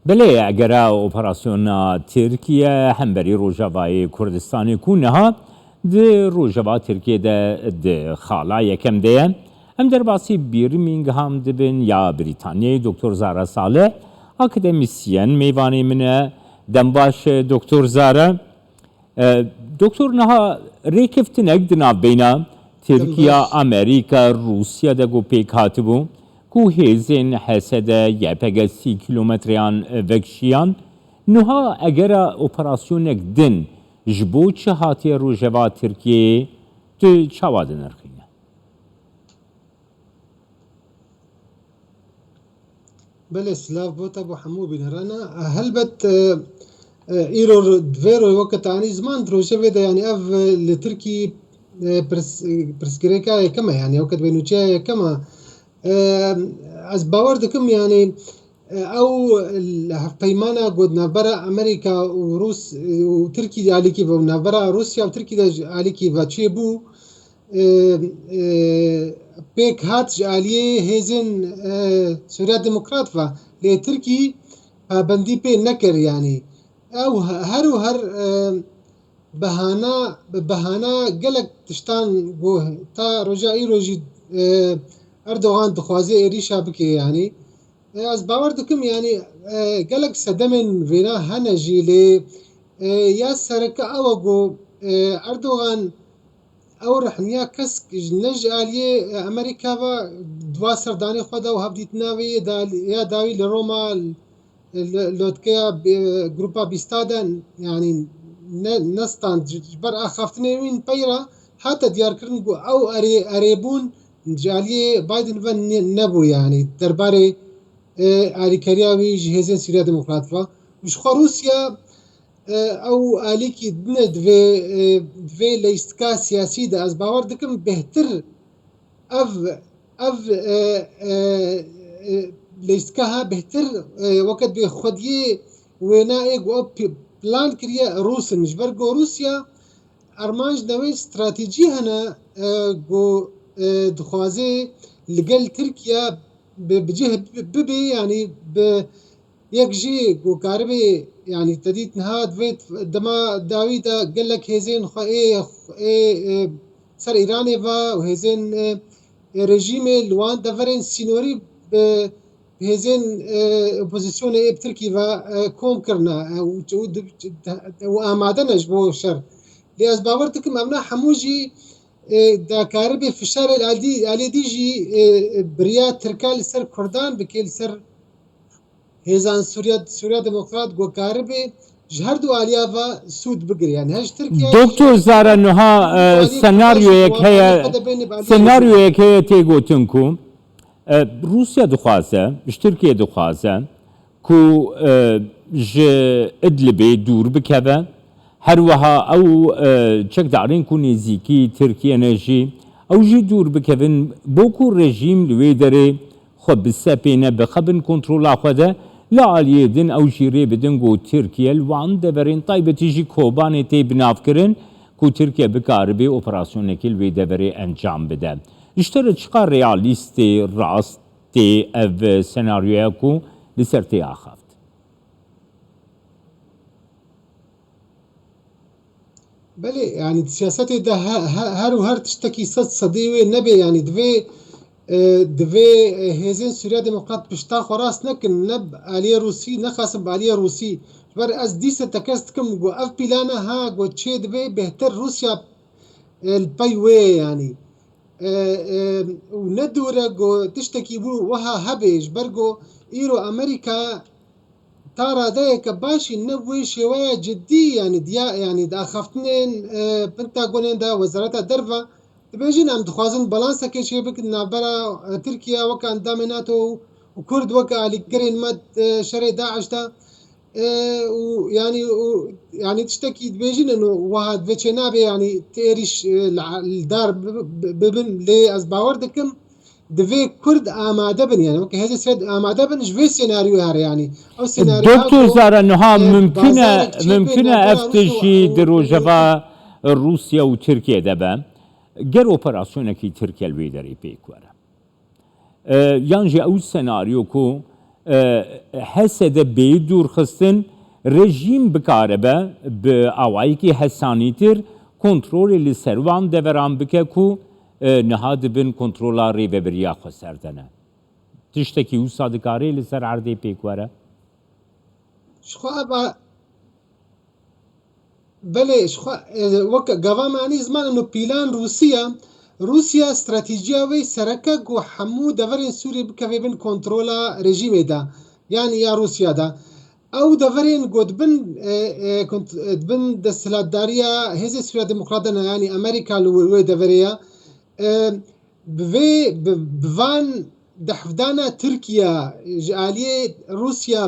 بله اگر اپراسیون ترکیه همبری روجاوای کردستانی کونها ده روجاوا ترکیه ده خالا یکم ده هم در باسی بیرمینگهام دبن یا بریتانیای دکتر زارا صالح اکادمیسین میوانی منه دنباش دکتر زارا دکتر نها ریکفتن اگدنا بینا ترکیه امریکا روسیا ده گو پیک هاتبو کو هیزین حسده یپگ 30 کیلومتریان وکشیان نها اگر اپراسیونک دن جبو چه هاتی روجوا ترکیه تو چاواد نرخینه بله سلاف بوتا ابو حمو بنهرانا هلبت ايرو دفيرو وقت عني زمان دروجه ده يعني اف لتركي برسكريكا كما يعني وقت بينوچا كما از باور دكم يعني او پیمانه گود نبرا امریکا و روس و ترکی علیکی و نبرا روسیا و ترکی علیکی و چه بو پیک هات جالیه هزین سوریا دموکرات و لی ترکی بندی پی نکر يعني او هر بهانه گلک تشتان گو تا رجائی روجی اردوغان دخوازی ایریشا بکی يعني از باور دکم يعني گلک صدمن وینا هنجی لی یا سرکه اوگو اردوغان او رحنیا کس نج آلیه امریکا و دوا سردانی خدا و هفدیت ناوی یا داوی لروما لوتکیا گروپا بیستادن يعني نستان بر اخافتنه وین پیرا حتی دیار کردن گو او اریبون جالیه بايدن و نبو يعني درباره آلیکاریاوی جهازین سوریا دموکرات و مشخوا روسیا او آلیکی دنه دوی لیستکا سیاسی ده از باور دکم بهتر اف لیستکا ها بهتر وقت به خودیه وینا ایگ و پلان کریه روسن جبر گو روسیا ارمانج دوی استراتیجی هنه گو دخوازه لگل ترکیه بجه ببي يعني يكجي وكاربي يعني تديت نهاد فيت دما داويدا قال لك هزين ايه سر ايراني فا وهزين رجيم لوان دفرين سينوري بهزين اوبوزيسيون ايه بتركي فا كوم كرنا وامادنا جبو شر لأز باورتكم امنا حموجي دا كاربي في الشارع العادي ديجي بريا تركال سر كردان بكيل سر هيزان سوريا ديمقراط جو كاربي جهردو عليها سود بقر يعني هاج تركيا دكتور زارا نها سناریو یک هي تيجو تنكو روسيا دخوازه مش تركيا دخوازه كو ج ادلبي دور بكذا هروها او چک دارین کو نزیکی ترکیه نجی او جی دور بکوین بوکو رژیم لوی داره خب بسپینه بخبن کنترول خدا لعالیه دن او جیره بدن گو ترکیه الوان دورین طایبتی جی کوبانه تی بناف کرن کو ترکیه بکاربی اپراسیونه که لوی دوره انجام بده اشتر چقا ریالیستی راستی او سناریویا کو لسرتی آخفت بله يعني سياساتي ده هر تشتكي صديوي نبي يعني دوي هزين سوريا ديمقراط بشتا خراس نكن نب عليه روسي نخاسب عليه روسي بر از ديسة تكستكم جو اف بلانا ها جو تشي دوي بهتر روسيا الباي وي يعني وندورة جو تشتكي بو وها هبيج برجو ايرو امريكا ترى ذاك باشي نبوي شوية جدي يعني يعني دا خفتنين بنتاغونين دا وزارة درفا بيجين عم دخوازن بالانسا كي شي بك نابرا تركيا وكان داميناتو وكرد وكا علي كرين مد شري داعش دا يعني تشتكي بيجين انه واحد فيتشينابي يعني تيريش الدار ببن لي از باور دكم دوی کرد آماده بن يعني وقت هذا سد آماده بن جوی سيناريو هر يعني او سيناريو دكتور زارا نها ممكنه افتشي دروجفا روسيا وتركيا دبا گر اپراسيون كي تركيا الويدري بيكوره يانجي او سيناريو كو هەسەدە بێ دوورخستن رژیم بکارەبە بە ئاوایەکی هەسانیتر کۆنترۆلی li ser wan deveran bike ku niha dibin kontrola rêveberiya xwe serdene. Tiştekî wisa dikarê li ser erdê pêk were? بله وەک گەڤامانی زمان و پیلان رووسیا استراتیجیا وی سەرەکە گۆ هەموو دەڤەرێن سووری بکەوێ بن کۆنترۆلا رژیمێدا یانی یا رووسیادا ئەو دەڤەرێن گۆ دبن دەسەلاتداریە هێزی سووریا دموکراتە ینی ئەمریکا وێ دەڤەرەیە بڤان دەحفدانە تورکیا ji aliyê Rûsya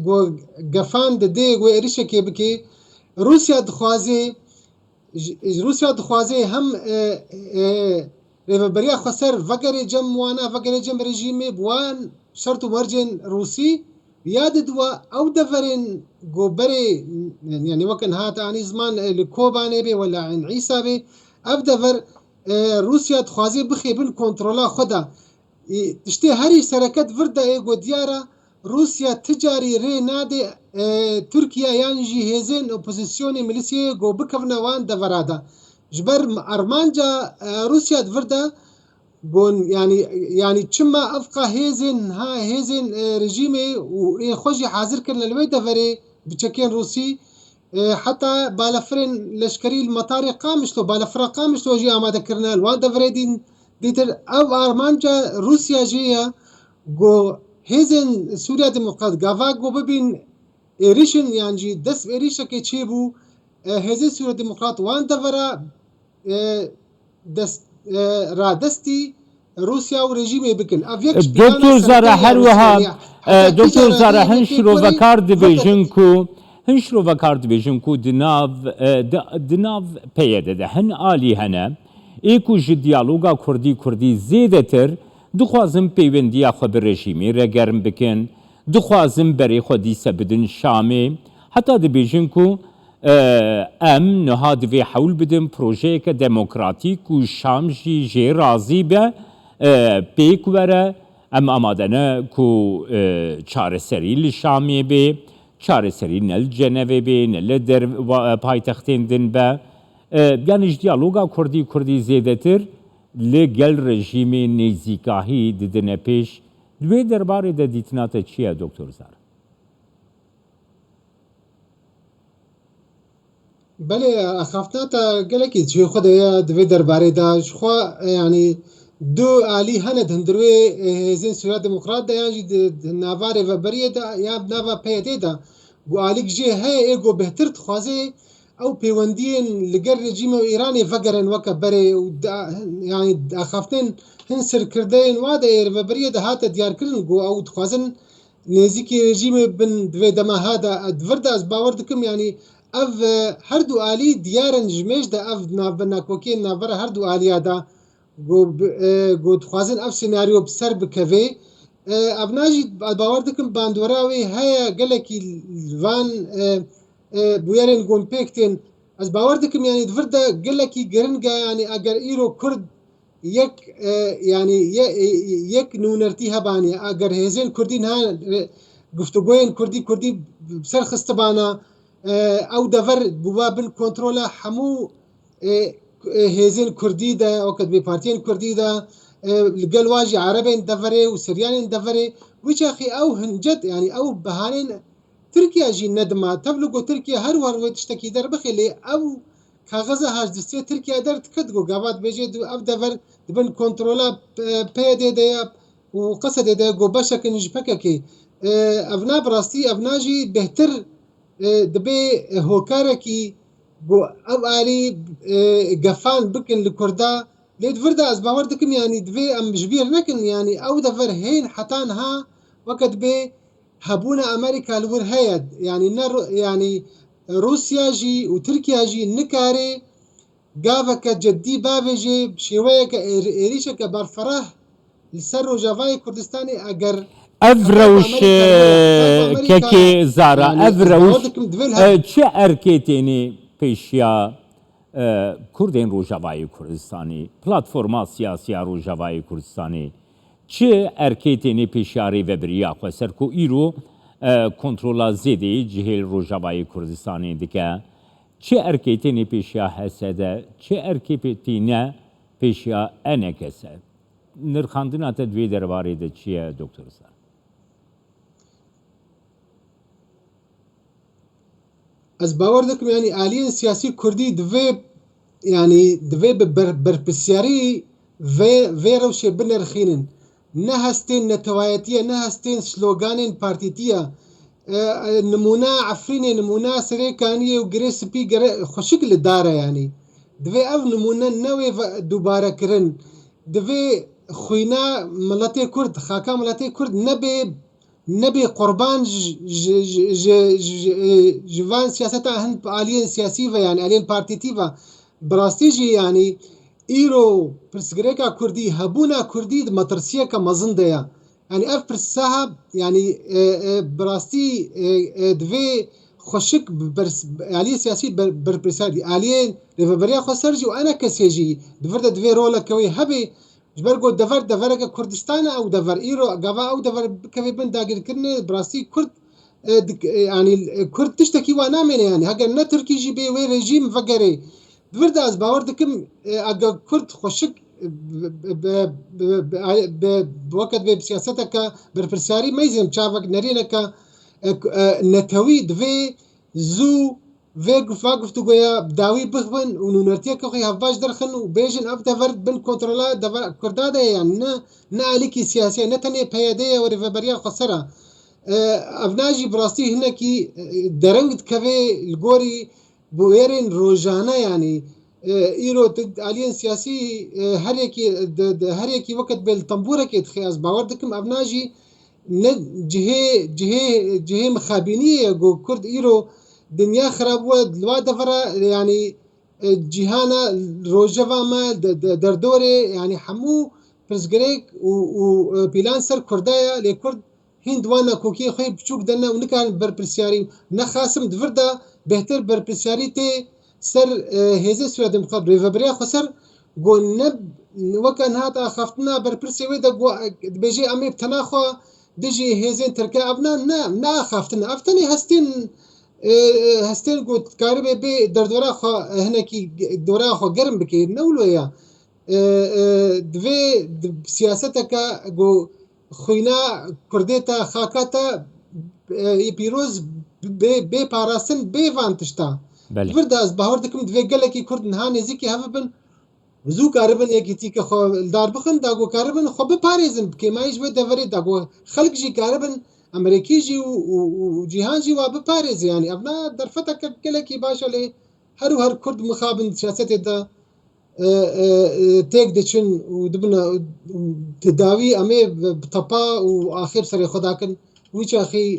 ve gefan didê wê êrişekê bike Rûsya dixwaze hem rêveberiya xwe ser vegerê cem wana vegerê cem rejîmê bi wan şert û mercên Rûsî ya didiwe ew deverên goberê yani wekin hat anî ziman li Kobanê bê wela in Îsa bê ev dever Rûsya dixwaze bixê bin kontrola xwe da tiştê herî sereket vir de ê got diyara Rûsya ticarî rê nade Tirkiye yan jî hêzên opozisyonê milîsyayê got bikevne wan devera da ji ber armanca Rûsya vir de gon yani çima ev qa hêzên rejîmê û ê xwe jî hazir kirin li wê deverê biçekên Rûsî heta balafirên leşkerî li metarê qamişlo balafira qamişlo jî amadekirine li wan deverê dîtir ev armanca Rûsya jî ye got hêzên Sûriya Demokrat gava got bibîn êrişin yan jî dest êrişekê çêbû hêzên Sûriya Demokrat wan devera radestî Rûsya û rejîmê bikin. Doktor Zara her wiha Doktor Zara hin şirovekar dibêjin ku di nav peyê de hin alî hene ê ku ji diyaloga Kurdî zêdetir dixwazin peywendiya xwe bi rejîmê re germ bikin dixwazin berê xwe dîse bidin Şamê heta dibêjin ku em niha divê hewl bidin projeyeke demokratîk û Şam jî jê razî be pêk were em amade ne ku çareserî li Şamê bê çareserî ne li Cenevê bê ne li paytextên din be yani ji diyaloga Kurdî zêdetir li gel rejîmê nêzîkahî didine pêş di wê derbarê de dîtina te çi ye Doktor Zara? Belê axaftina te gelekî çê xwe de ye di vê derbarê de ji xwe yanî du alî hene hindirwê hêzên Sûriya Demokrat de yan jî di nava rêveberiyê de ya nava PYD de got alîk jê heye ê got bêhtir dixwaze ew pêwendiyên li gel rejîma Îranê vegerin weke berê û yanî axaftinên hin sirkirdeyên wa de rêveberiyê de hate diyarkirin got ew dixwazin nêzîkî rejîmê bin di vê dema ha de vir de ez bawer dikim yanî ev her du alî diyarin ji mêj de ev navbernakokiyên navbera her du aliya da got dixwazin ev senaryo bi ser bikeve ev najî bawer dikim bandora wê heye gelekî van bûyerên gompêktên ez bawer dikim yanî vir de gelekî giring e yanî eger îro Kurd yek nûnertî hebaniye eger hêzên Kurdî niha guftugoyên Kurdî ser xistibana ew dever bûva bin kontrola hemû hêzên Kurdî de weket bê partiyên Kurdî de li gel wa jî Erebên deverê û Siryanên deverê wî çaxî ew hincet yanî ew bihanên Tirkiye jî nedima tev li got Tirkiye her war wê tiştekî derbixê lê ew kaxeza hajdistiyê Tirkiye derdiket got gava dibêje ev dever dibin kontrola PYD de ye û Qesedê de got beşekin ji pekekê ev na bi rastî ev na jî bêhtir dibê hokarekî got ev alî gefan bikin li Kurda lê vir de ez bawer dikim yanî divê em ji bîr nekin yanî ew dever hên heta niha weket bê hebûna Amerîka li wir heye yanî Rûsya jî û Tirkiye jî nikare gaveke ceddî bavêje şêweyeke êrişeke berferah li ser Rojavayê Kurdistanê eger ev rewşkekê Zara ev rewş çi erkê tenê pêşiya Kurdên Rojavayê Kurdistanê platforma siyasiya Rojavayê Kurdistanê چه ارکیتینی پیشاری و بریا خسر کو ایرو کنترولا زیدی جهل روجاوای کردستانی دیگه چه ارکیتینی پیشیا حسده چه ارکیتینه پیشیا انکسه نرخاندنا تدوی درباره ده چیه دکتر سر از باور دکم یعنی آلین سیاسی کردی دوی یعنی دوی برپرسیاری و روش بنرخینن نه هستین نتوایتیه نه هستین سلوگانین پارتیتیه نمونه عفرینه نمونه سریکانیه و گره سپی گره خوشکل داره یعنی دوی او نمونه نوی دوباره کرن دوی خوینا ملتی کرد خاکا ملتی کرد نبي قربان جوان سياسة هن آلين سياسية يعني آلين بارتيتيفا براستيجي يعني إيرو برسغريكا كردي هبونا كردي مترسية كمزندية يعني أف برساها يعني براستي دوي خوشك آلين سياسي برسادي آلين ريفابريا خسرجي وأنا كسيجي دفرد دوي رولا كوي هبي جبرگو دفر که کردستان او دفر ایرو گاوا او دفر کفی بند داگر کرنه براستی کرد يعني كرد تشتكي وانا من يعني هكا نا تركي جي بي وي ريجيم فقري دفرد از باور دكم اگا كرد خوشك بوقت بسياستك برفرساري ما يزم شافك نرينك نتوي دفي زو فاقفتو گویا داوی بخبن و نونرتیا که هفاش درخن و بیجن اف دفرد بن کنترولا دفر کرده ده يعني نه علیکی سیاسی نه تنی پیاده و ریفبریا خسره افناجی براستی هنه کی درنگت کوي الگوری بویرین روزانه يعني ایرو آلین سیاسی هر یکی وقت بل تنبوره که تخیاز باور دکم افناجی نه جهه مخابینیه گو کرد ایرو دنیا خراب و دلوا دفرة يعني جهانا روجفا ما دردوري يعني حمو برزغريك و بيلانسر كردايا لكرد هند وانا كوكي خي بشوك دنا ونكان بربرسياري نخاسم دفردا بهتر بربرسياري تي سر هيزي سورة دمخاب ريفابريا خسر قو نب وكان هاتا خافتنا بربرسي ويدا قو بيجي امي بتناخوا دجي هيزين تركا ابنا نا خافتنا افتني هستين قلت كاربي بي دردورا خو هنا كي دورا خو قرم بكي نولو يا دوی سیاستك جو خوینا کردیتا خاکاتا پیروز بی پاراستن بی وانتشتا دور داز باور دکم دوی گله کی کرد نه نزیکی هفه بن وزو کاربن یکی تی که خو دار بخن داگو کاربن خو به پاریزن که مایش به دوری داگو خلق جی کاربن امریکی جی و جهان جی و به پاریز يعني ابنا درفتك گله کی باشه له هر کرد مخابن سیاست دا تيك دچن ودبنا تداوي امي بطبا واخر سري خداكن ويش اخي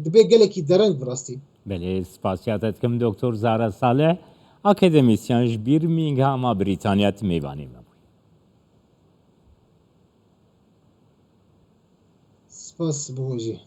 دبي قالك درنگ براستي بله سپاسیاتتکم دکتر زارا صالح اکادمیسیان برمینگهام بریتانیا میوانی سپاس بوجي